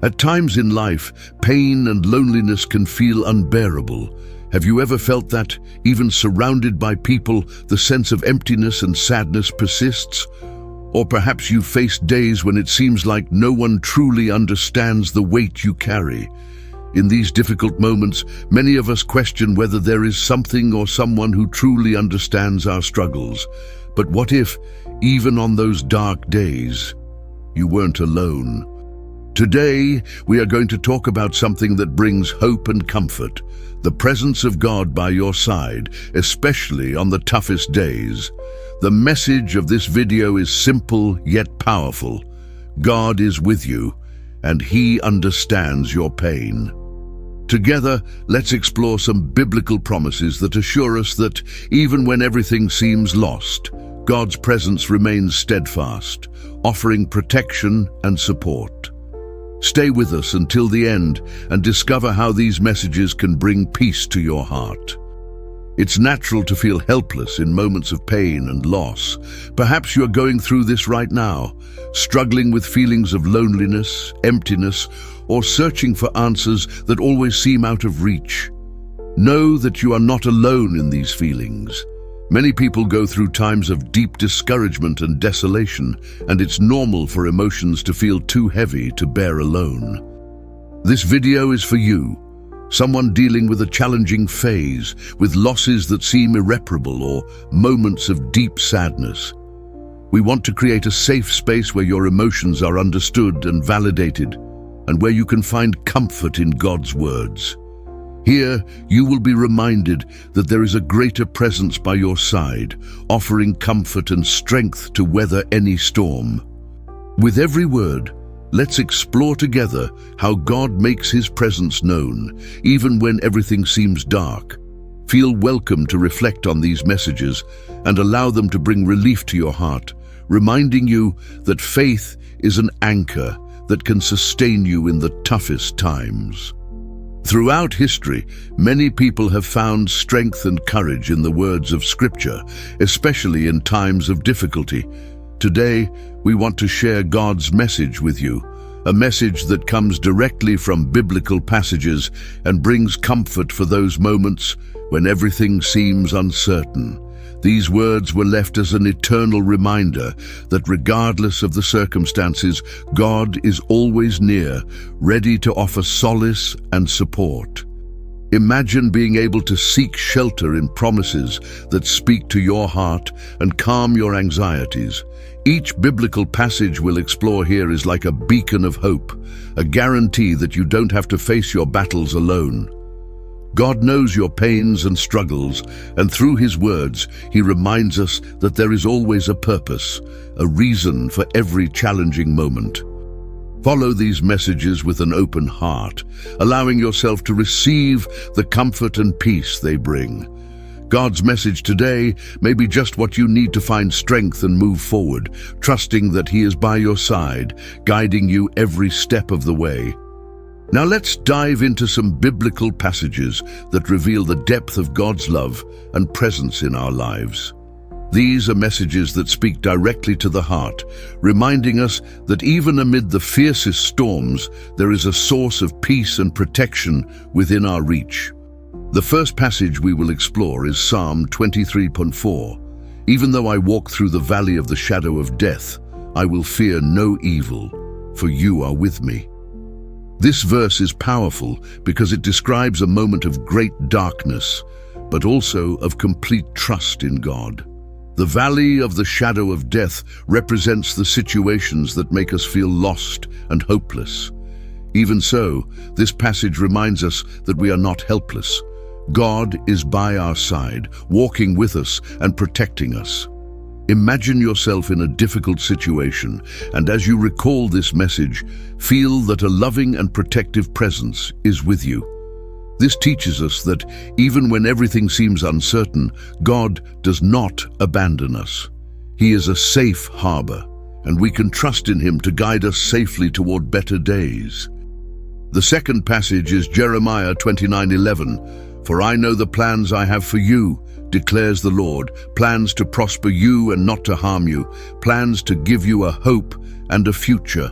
At times in life, pain and loneliness can feel unbearable. Have you ever felt that, even surrounded by people, the sense of emptiness and sadness persists? Or perhaps you've faced days when it seems like no one truly understands the weight you carry. In these difficult moments, many of us question whether there is something or someone who truly understands our struggles. But what if, even on those dark days, you weren't alone? Today, we are going to talk about something that brings hope and comfort, the presence of God by your side, especially on the toughest days. The message of this video is simple yet powerful. God is with you, and He understands your pain. Together, let's explore some biblical promises that assure us that even when everything seems lost, God's presence remains steadfast, offering protection and support. Stay with us until the end and discover how these messages can bring peace to your heart. It's natural to feel helpless in moments of pain and loss. Perhaps you're going through this right now, struggling with feelings of loneliness, emptiness, or searching for answers that always seem out of reach. Know that you are not alone in these feelings. Many people go through times of deep discouragement and desolation, and it's normal for emotions to feel too heavy to bear alone. This video is for you, someone dealing with a challenging phase, with losses that seem irreparable or moments of deep sadness. We want to create a safe space where your emotions are understood and validated, and where you can find comfort in God's words. Here, you will be reminded that there is a greater presence by your side, offering comfort and strength to weather any storm. With every word, let's explore together how God makes His presence known, even when everything seems dark. Feel welcome to reflect on these messages and allow them to bring relief to your heart, reminding you that faith is an anchor that can sustain you in the toughest times. Throughout history, many people have found strength and courage in the words of Scripture, especially in times of difficulty. Today, we want to share God's message with you, a message that comes directly from biblical passages and brings comfort for those moments when everything seems uncertain. These words were left as an eternal reminder that regardless of the circumstances, God is always near, ready to offer solace and support. Imagine being able to seek shelter in promises that speak to your heart and calm your anxieties. Each biblical passage we'll explore here is like a beacon of hope, a guarantee that you don't have to face your battles alone. God knows your pains and struggles, and through His words, He reminds us that there is always a purpose, a reason for every challenging moment. Follow these messages with an open heart, allowing yourself to receive the comfort and peace they bring. God's message today may be just what you need to find strength and move forward, trusting that He is by your side, guiding you every step of the way. Now let's dive into some biblical passages that reveal the depth of God's love and presence in our lives. These are messages that speak directly to the heart, reminding us that even amid the fiercest storms, there is a source of peace and protection within our reach. The first passage we will explore is Psalm 23:4. Even though I walk through the valley of the shadow of death, I will fear no evil, for you are with me. This verse is powerful because it describes a moment of great darkness, but also of complete trust in God. The valley of the shadow of death represents the situations that make us feel lost and hopeless. Even so, this passage reminds us that we are not helpless. God is by our side, walking with us and protecting us. Imagine yourself in a difficult situation, and as you recall this message, feel that a loving and protective presence is with you. This teaches us that even when everything seems uncertain, God does not abandon us. He is a safe harbor, and we can trust in Him to guide us safely toward better days. The second passage is Jeremiah 29:11. For I know the plans I have for you, declares the Lord, plans to prosper you and not to harm you, plans to give you a hope and a future.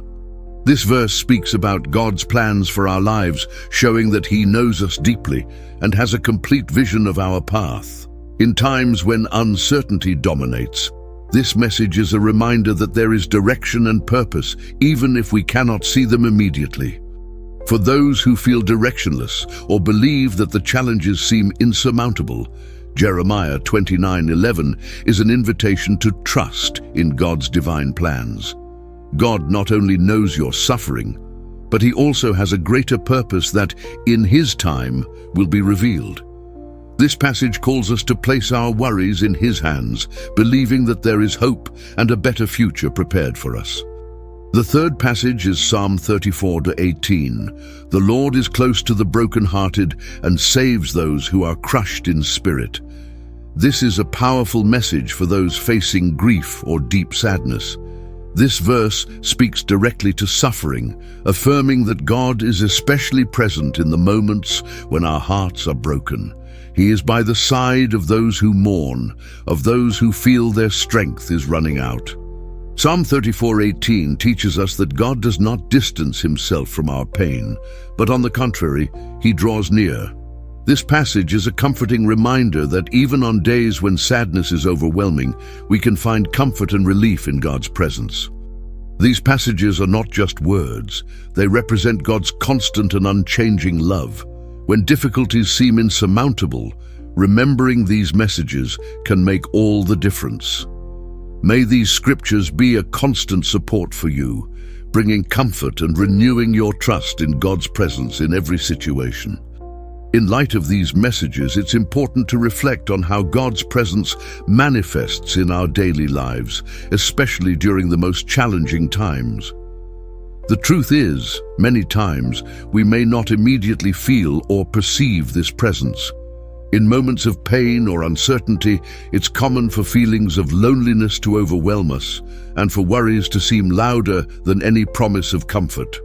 This verse speaks about God's plans for our lives, showing that He knows us deeply and has a complete vision of our path. In times when uncertainty dominates, this message is a reminder that there is direction and purpose, even if we cannot see them immediately. For those who feel directionless or believe that the challenges seem insurmountable, Jeremiah 29:11 is an invitation to trust in God's divine plans. God not only knows your suffering, but He also has a greater purpose that, in His time, will be revealed. This passage calls us to place our worries in His hands, believing that there is hope and a better future prepared for us. The third passage is Psalm 34:18. The Lord is close to the brokenhearted and saves those who are crushed in spirit. This is a powerful message for those facing grief or deep sadness. This verse speaks directly to suffering, affirming that God is especially present in the moments when our hearts are broken. He is by the side of those who mourn, of those who feel their strength is running out. Psalm 34:18 teaches us that God does not distance Himself from our pain, but on the contrary, He draws near. This passage is a comforting reminder that even on days when sadness is overwhelming, we can find comfort and relief in God's presence. These passages are not just words, they represent God's constant and unchanging love. When difficulties seem insurmountable, remembering these messages can make all the difference. May these scriptures be a constant support for you, bringing comfort and renewing your trust in God's presence in every situation. In light of these messages, it's important to reflect on how God's presence manifests in our daily lives, especially during the most challenging times. The truth is, many times, we may not immediately feel or perceive this presence. In moments of pain or uncertainty, it's common for feelings of loneliness to overwhelm us and for worries to seem louder than any promise of comfort.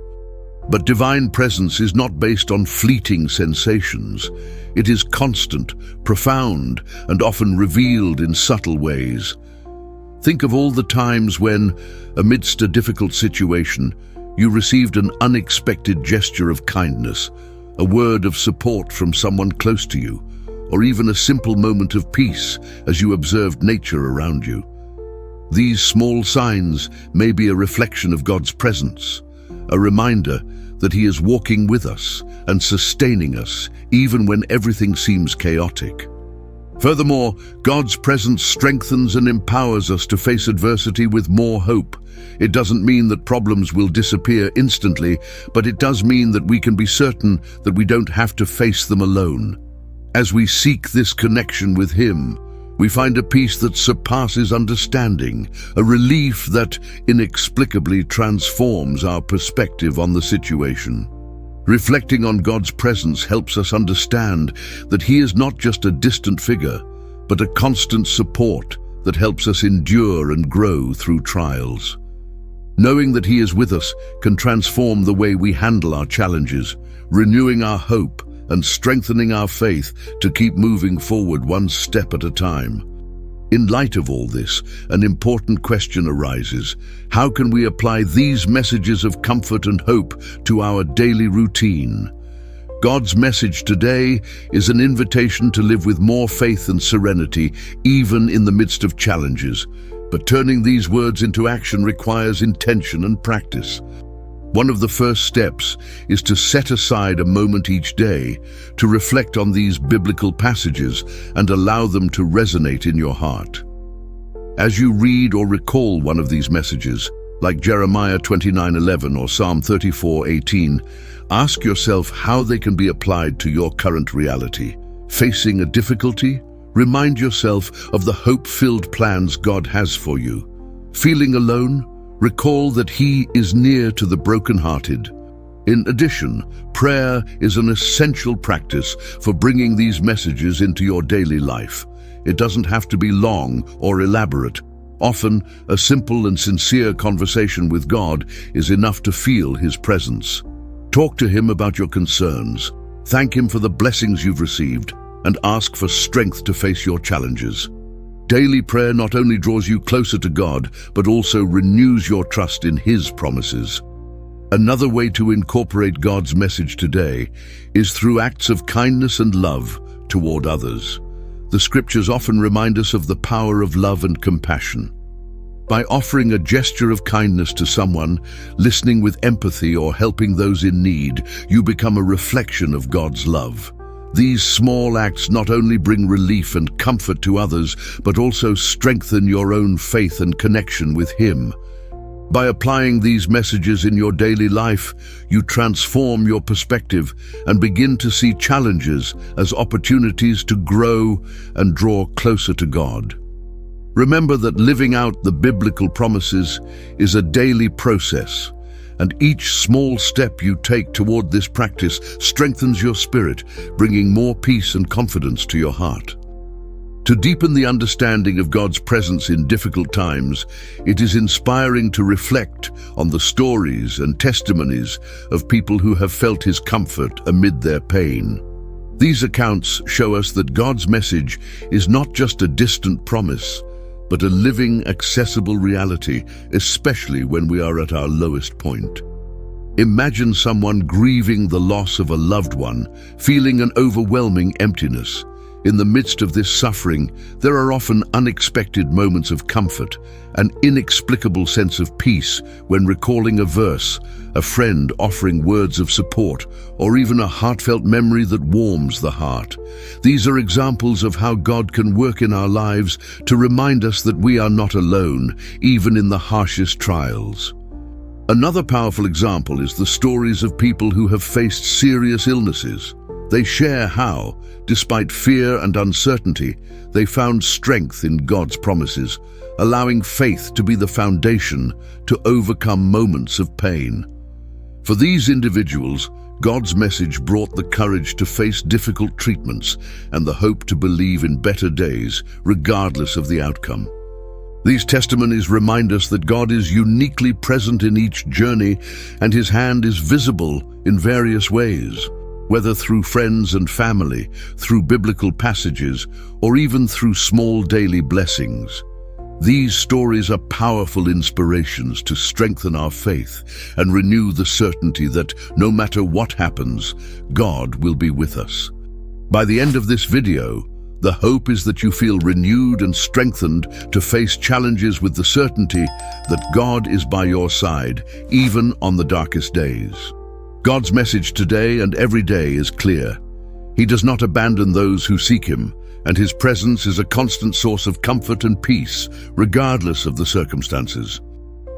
But divine presence is not based on fleeting sensations. It is constant, profound, and often revealed in subtle ways. Think of all the times when, amidst a difficult situation, you received an unexpected gesture of kindness, a word of support from someone close to you, or even a simple moment of peace as you observed nature around you. These small signs may be a reflection of God's presence, a reminder that He is walking with us and sustaining us even when everything seems chaotic. Furthermore, God's presence strengthens and empowers us to face adversity with more hope. It doesn't mean that problems will disappear instantly, but it does mean that we can be certain that we don't have to face them alone. As we seek this connection with Him, we find a peace that surpasses understanding, a relief that inexplicably transforms our perspective on the situation. Reflecting on God's presence helps us understand that He is not just a distant figure, but a constant support that helps us endure and grow through trials. Knowing that He is with us can transform the way we handle our challenges, renewing our hope and strengthening our faith to keep moving forward one step at a time. In light of all this, an important question arises. How can we apply these messages of comfort and hope to our daily routine? God's message today is an invitation to live with more faith and serenity, even in the midst of challenges. But turning these words into action requires intention and practice. One of the first steps is to set aside a moment each day to reflect on these biblical passages and allow them to resonate in your heart. As you read or recall one of these messages, like Jeremiah 29:11 or Psalm 34:18, ask yourself how they can be applied to your current reality. Facing a difficulty? Remind yourself of the hope-filled plans God has for you. Feeling alone? Recall that He is near to the brokenhearted. In addition, prayer is an essential practice for bringing these messages into your daily life. It doesn't have to be long or elaborate. Often, a simple and sincere conversation with God is enough to feel His presence. Talk to Him about your concerns. Thank Him for the blessings you've received, and ask for strength to face your challenges. Daily prayer not only draws you closer to God, but also renews your trust in His promises. Another way to incorporate God's message today is through acts of kindness and love toward others. The scriptures often remind us of the power of love and compassion. By offering a gesture of kindness to someone, listening with empathy, or helping those in need, you become a reflection of God's love. These small acts not only bring relief and comfort to others, but also strengthen your own faith and connection with Him. By applying these messages in your daily life, you transform your perspective and begin to see challenges as opportunities to grow and draw closer to God. Remember that living out the biblical promises is a daily process, and each small step you take toward this practice strengthens your spirit, bringing more peace and confidence to your heart. To deepen the understanding of God's presence in difficult times, it is inspiring to reflect on the stories and testimonies of people who have felt His comfort amid their pain. These accounts show us that God's message is not just a distant promise, but a living, accessible reality, especially when we are at our lowest point. Imagine someone grieving the loss of a loved one, feeling an overwhelming emptiness. In the midst of this suffering, there are often unexpected moments of comfort, an inexplicable sense of peace when recalling a verse, a friend offering words of support, or even a heartfelt memory that warms the heart. These are examples of how God can work in our lives to remind us that we are not alone, even in the harshest trials. Another powerful example is the stories of people who have faced serious illnesses. They share how, despite fear and uncertainty, they found strength in God's promises, allowing faith to be the foundation to overcome moments of pain. For these individuals, God's message brought the courage to face difficult treatments and the hope to believe in better days, regardless of the outcome. These testimonies remind us that God is uniquely present in each journey, and His hand is visible in various ways. Whether through friends and family, through biblical passages, or even through small daily blessings. These stories are powerful inspirations to strengthen our faith and renew the certainty that no matter what happens, God will be with us. By the end of this video, the hope is that you feel renewed and strengthened to face challenges with the certainty that God is by your side, even on the darkest days. God's message today and every day is clear. He does not abandon those who seek Him, and His presence is a constant source of comfort and peace, regardless of the circumstances.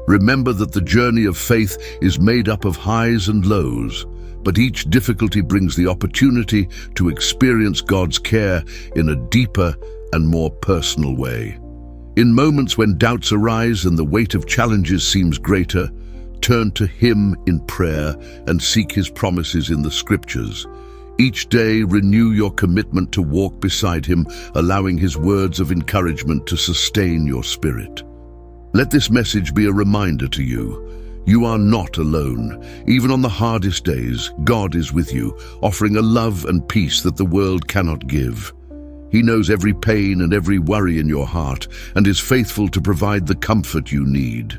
Remember that the journey of faith is made up of highs and lows, but each difficulty brings the opportunity to experience God's care in a deeper and more personal way. In moments when doubts arise and the weight of challenges seems greater, turn to Him in prayer and seek His promises in the Scriptures. Each day, renew your commitment to walk beside Him, allowing His words of encouragement to sustain your spirit. Let this message be a reminder to you. You are not alone. Even on the hardest days, God is with you, offering a love and peace that the world cannot give. He knows every pain and every worry in your heart and is faithful to provide the comfort you need.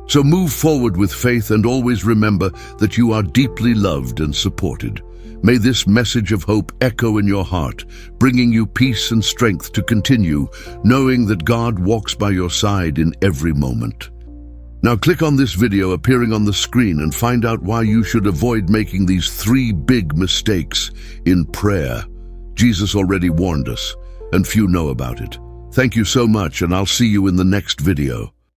So move forward with faith and always remember that you are deeply loved and supported. May this message of hope echo in your heart, bringing you peace and strength to continue, knowing that God walks by your side in every moment. Now click on this video appearing on the screen and find out why you should avoid making these 3 big mistakes in prayer. Jesus already warned us, and few know about it. Thank you so much, and I'll see you in the next video.